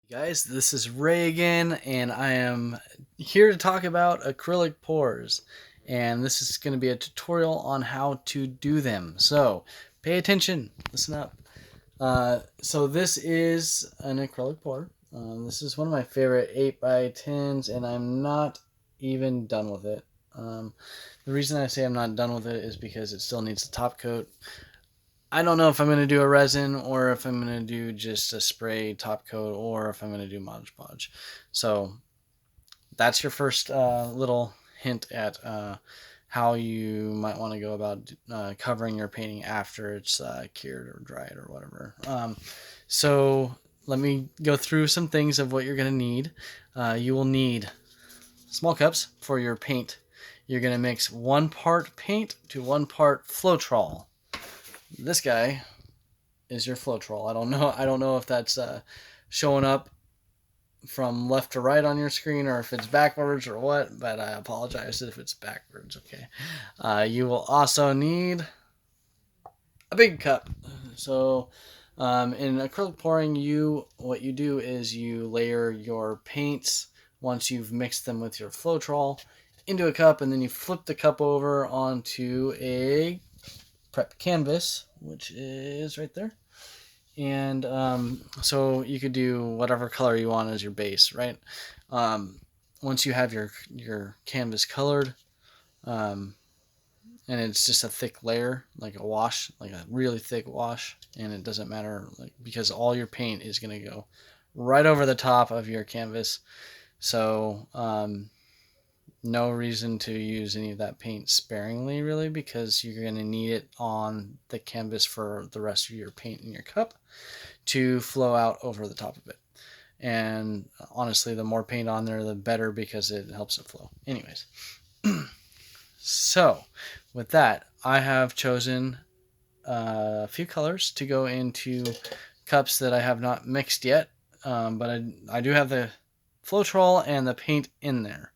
Guys, this is Ray again, and I am here to talk about acrylic pours. And this is going to be a tutorial on how to do them. So, pay attention, listen up. So this is an acrylic pour. This is one of my favorite 8x10s, and I'm not even done with it. The reason I say I'm not done with it is because it still needs a top coat. I don't know if I'm going to do a resin or if I'm going to do just a spray top coat or if I'm going to do Mod Podge. So that's your first little hint at how you might want to go about covering your painting after it's cured or dried or whatever. So let me go through some things of what you're going to need. You will need small cups for your paint. You're going to mix 1 part paint to 1 part Floetrol. This guy is your Floetrol. I don't know if that's showing up from left to right on your screen or if it's backwards or what, but I apologize if it's backwards. Okay. You will also need a big cup. So in acrylic pouring, what you do is you layer your paints once you've mixed them with your Floetrol into a cup, and then you flip the cup over onto a prep canvas, which is right there. And so you could do whatever color you want as your base, right? Once you have your canvas colored, um, and it's just a thick layer, like a wash, like a really thick wash, and it doesn't matter, like, because all your paint is going to go right over the top of your canvas. So no reason to use any of that paint sparingly, really, because you're going to need it on the canvas for the rest of your paint in your cup to flow out over the top of it. And honestly, the more paint on there, the better, because it helps it flow. Anyways, so with that, I have chosen a few colors to go into cups that I have not mixed yet, but I do have the Floetrol and the paint in there.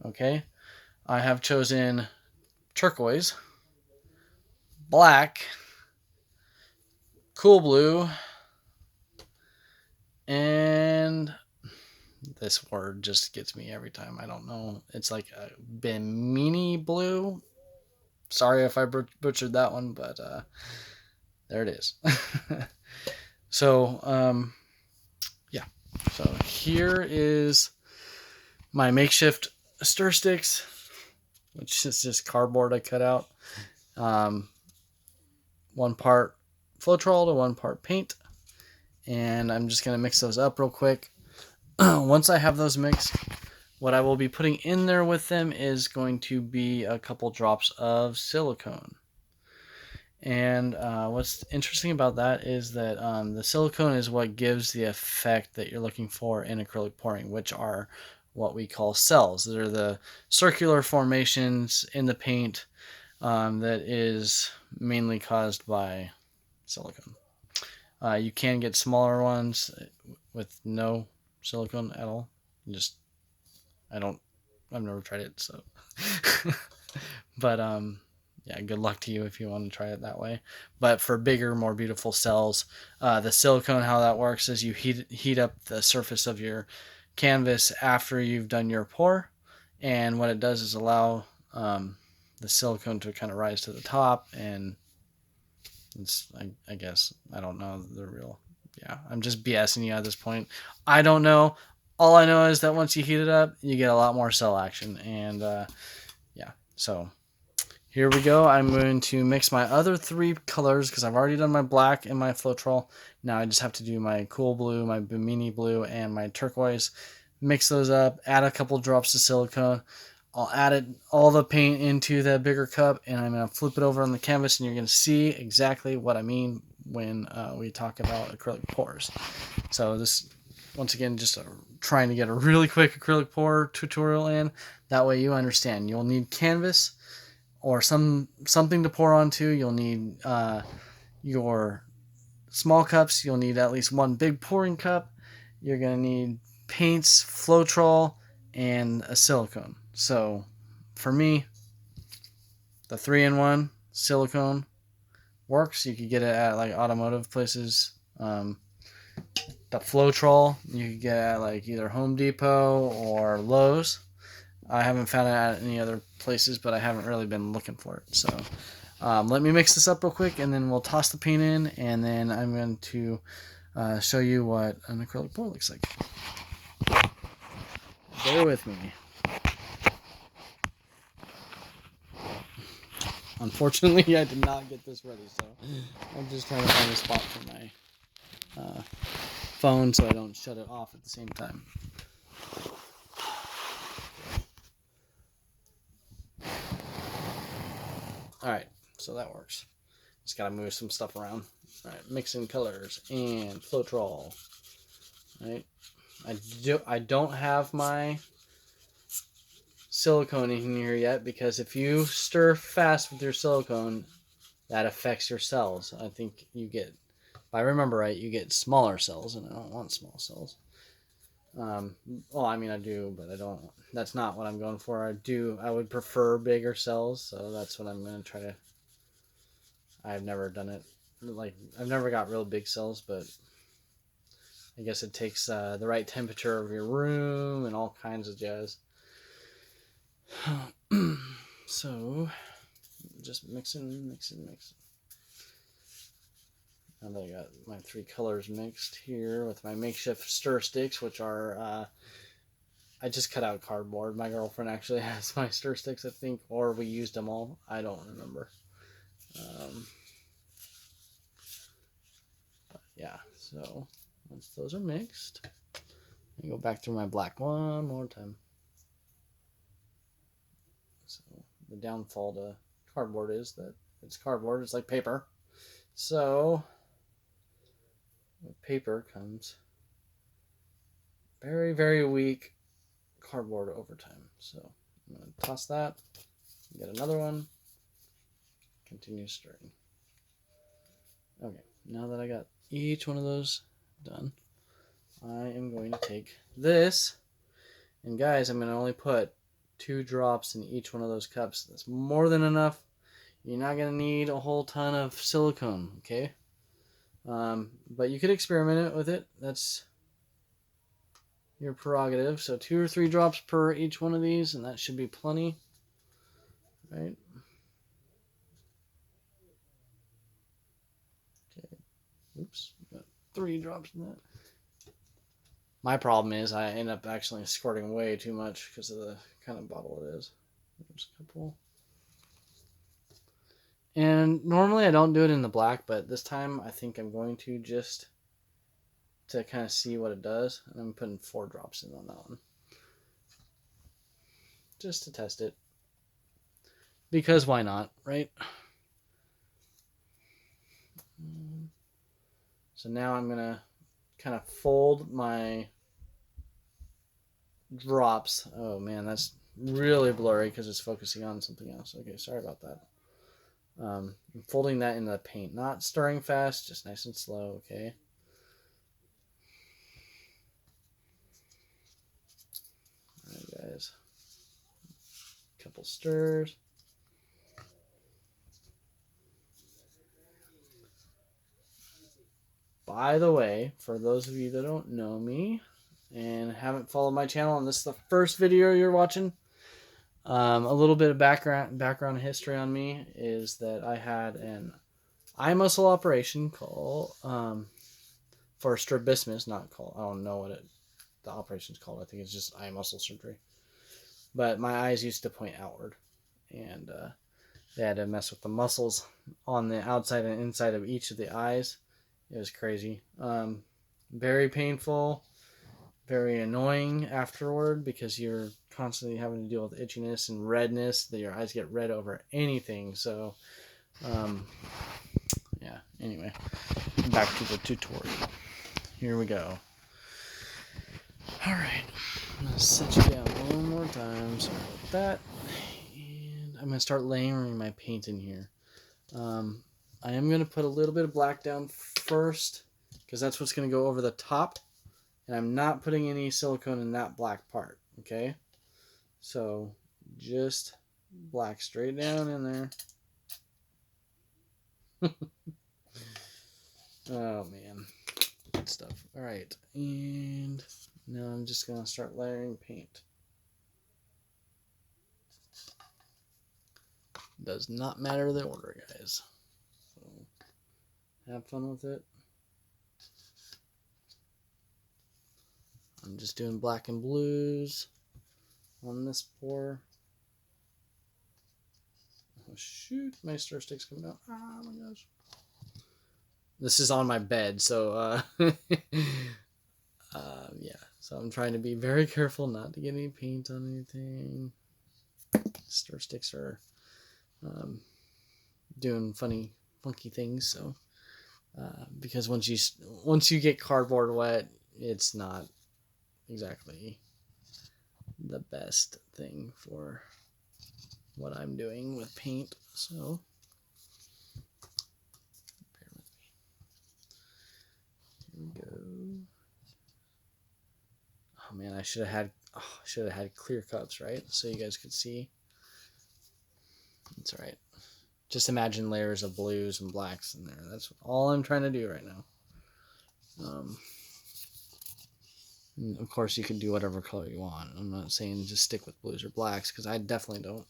Okay, I have chosen turquoise, black, cool blue, and this word just gets me every time. I don't know. It's like a bimini blue. Sorry if I butchered that one, but there it is. So, yeah. So here is my makeshift stir sticks, which is just cardboard I cut out. 1 part Floetrol to 1 part paint. And I'm just going to mix those up real quick. Once I have those mixed, what I will be putting in there with them is going to be a couple drops of silicone. And what's interesting about that is that the silicone is what gives the effect that you're looking for in acrylic pouring, which are what we call cells. They're the circular formations in the paint that is mainly caused by silicone. You can get smaller ones with no silicone at all. I've never tried it, so. But yeah, good luck to you if you want to try it that way. But for bigger, more beautiful cells, the silicone, how that works is you heat up the surface of your canvas after you've done your pour, and what it does is allow the silicone to kind of rise to the top, and I guess, I don't know the real. Yeah, I'm just BSing you at this point. I don't know. All I know is that once you heat it up, you get a lot more cell action, and yeah. So here we go. I'm going to mix my other 3 colors because I've already done my black and my Floetrol. Now I just have to do my cool blue, my bimini blue, and my turquoise. Mix those up. Add a couple drops of silicone. I'll add all the paint into the bigger cup, and I'm going to flip it over on the canvas, and you're going to see exactly what I mean when we talk about acrylic pours. So this, once again, just trying to get a really quick acrylic pour tutorial in. That way you understand. You'll need canvas or something to pour onto. You'll need your small cups. You'll need at least 1 big pouring cup. You're going to need paints, Floetrol, and a silicone. So for me, the 3-in-1 silicone works. You could get it at like automotive places. The Floetrol you can get at like either Home Depot or Lowe's. I haven't found it at any other places, but I haven't really been looking for it. So let me mix this up real quick, and then we'll toss the paint in, and then I'm going to show you what an acrylic pour looks like. Bear with me. Unfortunately, I did not get this ready, so I'm just trying to find a spot for my phone so I don't shut it off at the same time. Alright, so that works. Just gotta move some stuff around. Alright, mixing colors and Floetrol. Alright, I don't have my silicone in here yet, because if you stir fast with your silicone, that affects your cells. I think you get, if I remember right, you get smaller cells, and I don't want small cells. Well, I mean, I do, but I don't. That's not what I'm going for. I would prefer bigger cells, so that's what I'm going to try to. I've never done it. Like, I've never got real big cells, but I guess it takes the right temperature of your room and all kinds of jazz. So, just mixing. Now that I got my 3 colors mixed here with my makeshift stir sticks, which are, I just cut out cardboard. My girlfriend actually has my stir sticks, I think, or we used them all. I don't remember. But yeah, so once those are mixed, I go back through my black one more time. So the downfall to cardboard is that it's cardboard, it's like paper. So with paper comes very, very weak cardboard over time. So I'm going to toss that, get another one, continue stirring. Okay, now that I got each one of those done, I am going to take this, and guys, I'm going to only put 2 drops in each one of those cups. That's more than enough. You're not going to need a whole ton of silicone, okay? But you could experiment with it. That's your prerogative. So 2 or 3 drops per each one of these, and that should be plenty, right? Okay. Oops, got 3 drops in that. My problem is I end up actually squirting way too much because of the kind of bottle it is. There's a couple. And normally I don't do it in the black, but this time I think I'm going to, just to kind of see what it does. And I'm putting 4 drops in on that one, just to test it. Because why not, right? So now I'm going to kind of fold my drops. Oh man, that's really blurry because it's focusing on something else. Okay, sorry about that. I'm folding that into the paint, not stirring fast, just nice and slow, okay? Alright guys, a couple stirs. By the way, for those of you that don't know me and haven't followed my channel, and this is the first video you're watching, a little bit of background history on me is that I had an eye muscle operation called for strabismus, not called. I don't know what the operation's called. I think it's just eye muscle surgery. But my eyes used to point outward, and they had to mess with the muscles on the outside and inside of each of the eyes. It was crazy. Very painful, very annoying afterward because you're constantly having to deal with itchiness and redness, that your eyes get red over anything. So yeah, anyway, back to the tutorial. Here we go. Alright, I'm going to set you down one more time. Sorry about that. And I'm going to start layering my paint in here. I am going to put a little bit of black down first, because that's what's going to go over the top. And I'm not putting any silicone in that black part, okay? So just black straight down in there. Oh man. good stuff. All right, and now I'm just gonna start layering paint. Does not matter the order, guys. So have fun with it. I'm just doing black and blues on this pour. Oh shoot, my stir stick's coming out. Oh my gosh. This is on my bed, so yeah. So I'm trying to be very careful not to get any paint on anything. Stir sticks are doing funny, funky things. So because once you get cardboard wet, it's not exactly the best thing for what I'm doing with paint. So bear with me. Here we go. Oh man, I should have had clear cups, right? So you guys could see. It's all right. Just imagine layers of blues and blacks in there. That's all I'm trying to do right now. And of course, you can do whatever color you want. I'm not saying just stick with blues or blacks, because I definitely don't.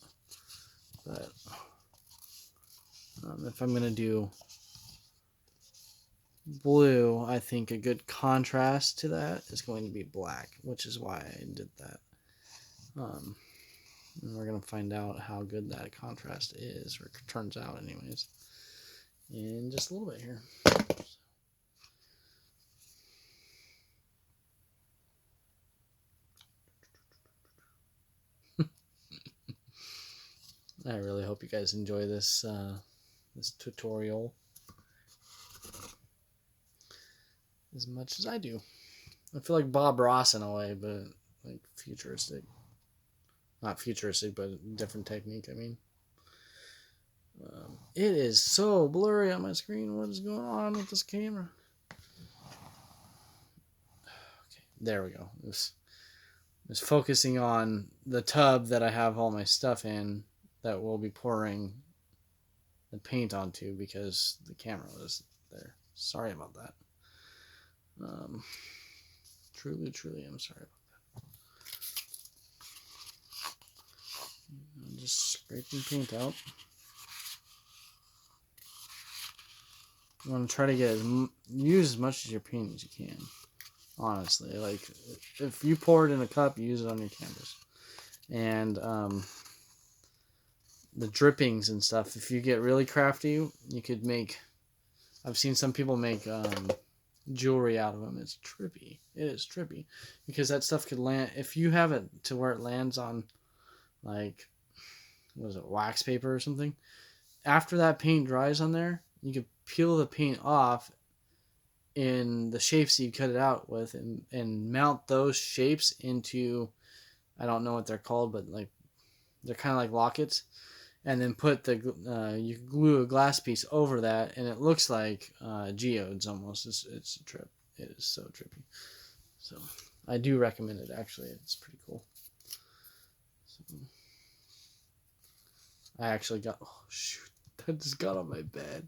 But if I'm going to do blue, I think a good contrast to that is going to be black, which is why I did that. And we're going to find out how good that contrast is, or turns out anyways, in just a little bit here. I really hope you guys enjoy this this tutorial as much as I do. I feel like Bob Ross in a way, but like futuristic. Not futuristic, but different technique, I mean. It is so blurry on my screen. What is going on with this camera? Okay, there we go. This is focusing on the tub that I have all my stuff in that we'll be pouring the paint onto, because the camera was there. Sorry about that. Truly, I'm sorry about that. I'm just scraping paint out. You want to try to use as much of your paint as you can. Honestly, like if you pour it in a cup, use it on your canvas. And the drippings and stuff, if you get really crafty, you could make. I've seen some people make jewelry out of them. It's trippy. It is trippy, because that stuff could land, if you have it to where it lands on, like, what is it, wax paper or something. After that paint dries on there, you could peel the paint off in the shapes you cut it out with, and mount those shapes into, I don't know what they're called, but like they're kind of like lockets, and then put you glue a glass piece over that, and it looks like geodes almost. It's a trip. It is so trippy. So I do recommend it, actually. It's pretty cool. So, I actually got, oh shoot, that just got on my bed.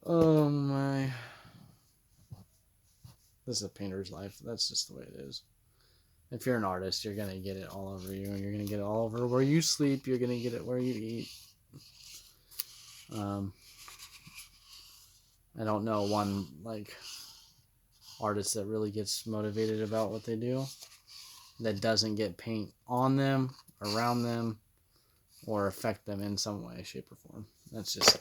Oh my. This is a painter's life. That's just the way it is. If you're an artist, you're going to get it all over you. You're going to get it all over where you sleep. You're going to get it where you eat. I don't know one like artist that really gets motivated about what they do that doesn't get paint on them, around them, or affect them in some way, shape, or form. That's just,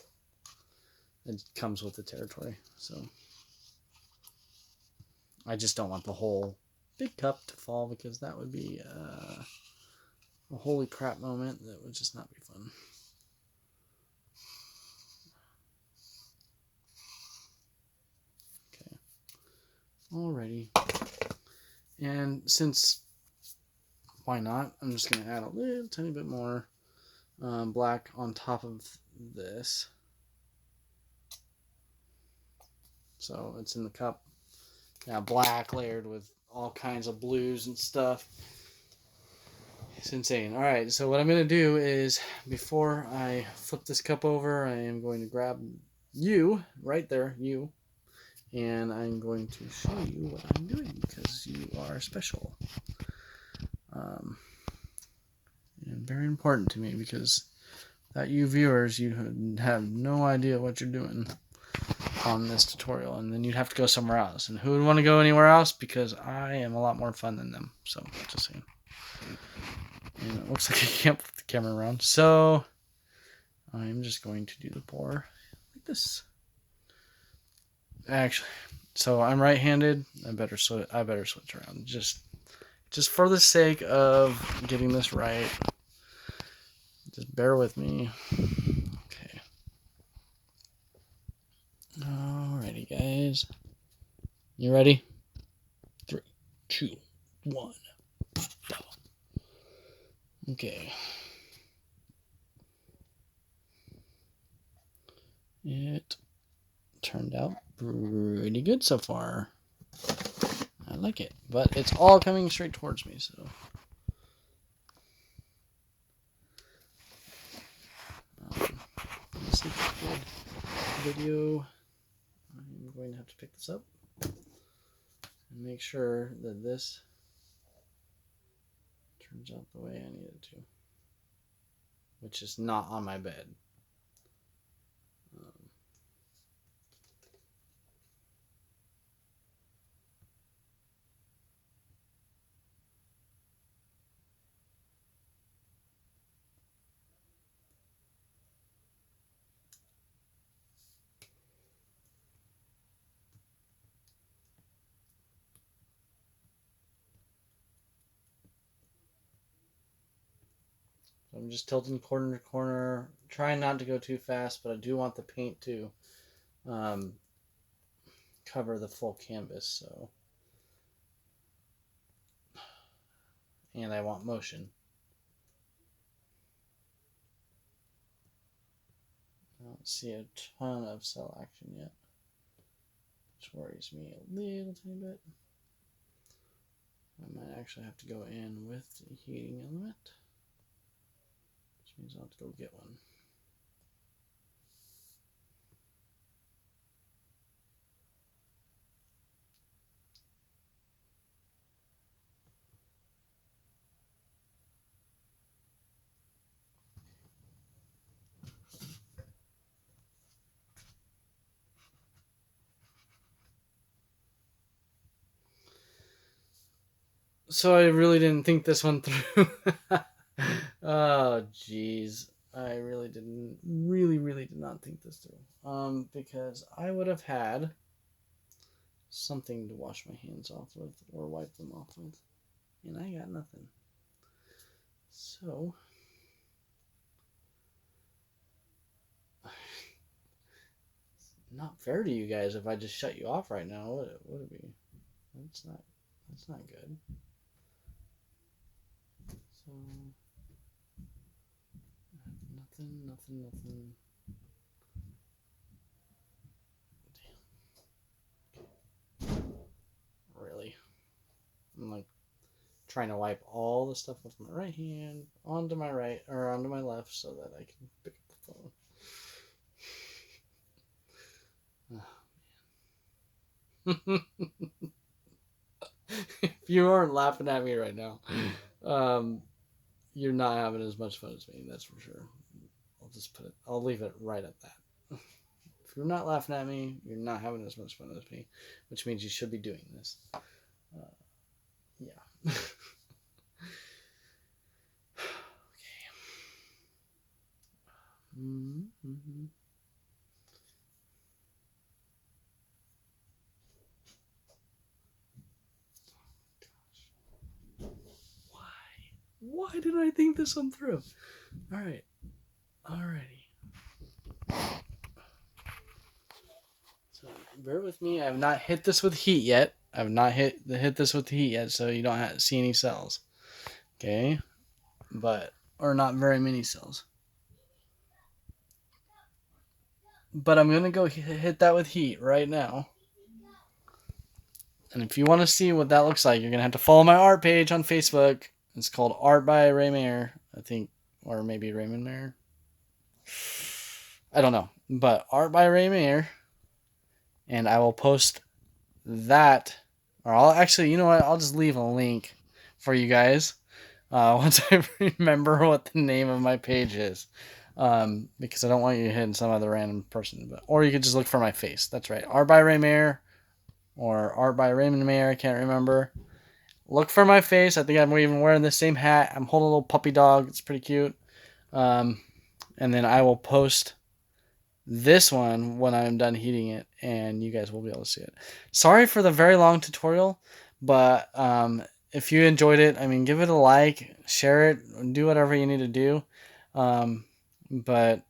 it comes with the territory. So I just don't want the whole big cup to fall, because that would be a holy crap moment that would just not be fun. Okay. Alrighty. And since, why not, I'm just going to add a little tiny bit more black on top of this. So it's in the cup. Now black layered with all kinds of blues and stuff. It's insane. Alright, so what I'm going to do is, before I flip this cup over, I am going to grab you, right there, you, and I'm going to show you what I'm doing because you are special. And very important to me because without you viewers, you have no idea what you're doing on this tutorial, and then you'd have to go somewhere else. And who would want to go anywhere else? Because I am a lot more fun than them. So, just saying. And it looks like I can't put the camera around. So, I'm just going to do the pour like this. Actually, so I'm right-handed. I better switch around. Just for the sake of getting this right. Just bear with me. Okay. Alrighty, guys. You ready? 3, 2, 1. Go. Okay. It turned out pretty good so far. I like it, but it's all coming straight towards me, so. This is a good video. I'm going to have to pick this up and make sure that this turns out the way I need it to, which is not on my bed. So I'm just tilting corner to corner, trying not to go too fast, but I do want the paint to cover the full canvas. So, and I want motion. I don't see a ton of cell action yet, which worries me a little tiny bit. I might actually have to go in with the heating element, which means I'll have to go get one. So I really didn't think this one through. Oh, jeez. I really did not think this through. Because I would have had something to wash my hands off with or wipe them off with. And I got nothing. So, it's not fair to you guys if I just shut you off right now, would it be? That's not good. So, nothing. Damn. Really? I'm like trying to wipe all the stuff with my right hand onto my right or onto my left so that I can pick up the phone. Oh, if you aren't laughing at me right now, you're not having as much fun as me, that's for sure. I'll leave it right at that. If you're not laughing at me, you're not having as much fun as me, which means you should be doing this. Yeah. Okay. Mm-hmm. Why did I think this one through? Alrighty. So bear with me. I have not hit this with heat yet. I have not hit this with heat yet, so you don't see any cells. Okay? Or not very many cells. But I'm going to go hit that with heat right now. And if you want to see what that looks like, you're going to have to follow my art page on Facebook. It's called Art by Ray Mayer, I think, or maybe Raymond Mayer. I don't know, but Art by Ray Mayer. And I will post that, or I'll actually, you know what? I'll just leave a link for you guys once I remember what the name of my page is. Because I don't want you hitting some other random person. Or you could just look for my face. That's right. Art by Ray Mayer or Art by Raymond Mayer. I can't remember. Look for my face. I think I'm even wearing the same hat. I'm holding a little puppy dog. It's pretty cute. And then I will post this one when I'm done heating it, and you guys will be able to see it. Sorry for the very long tutorial, but if you enjoyed it, I mean, give it a like, share it, do whatever you need to do. But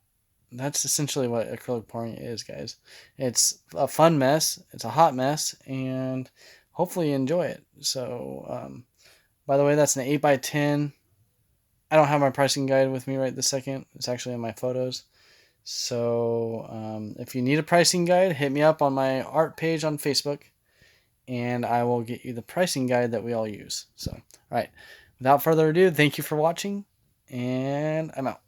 that's essentially what acrylic pouring is, guys. It's a fun mess. It's a hot mess, and hopefully you enjoy it. So, by the way, that's an 8x10. I don't have my pricing guide with me right this second. It's actually in my photos. So if you need a pricing guide, hit me up on my art page on Facebook, and I will get you the pricing guide that we all use. So, all right, without further ado, thank you for watching, and I'm out.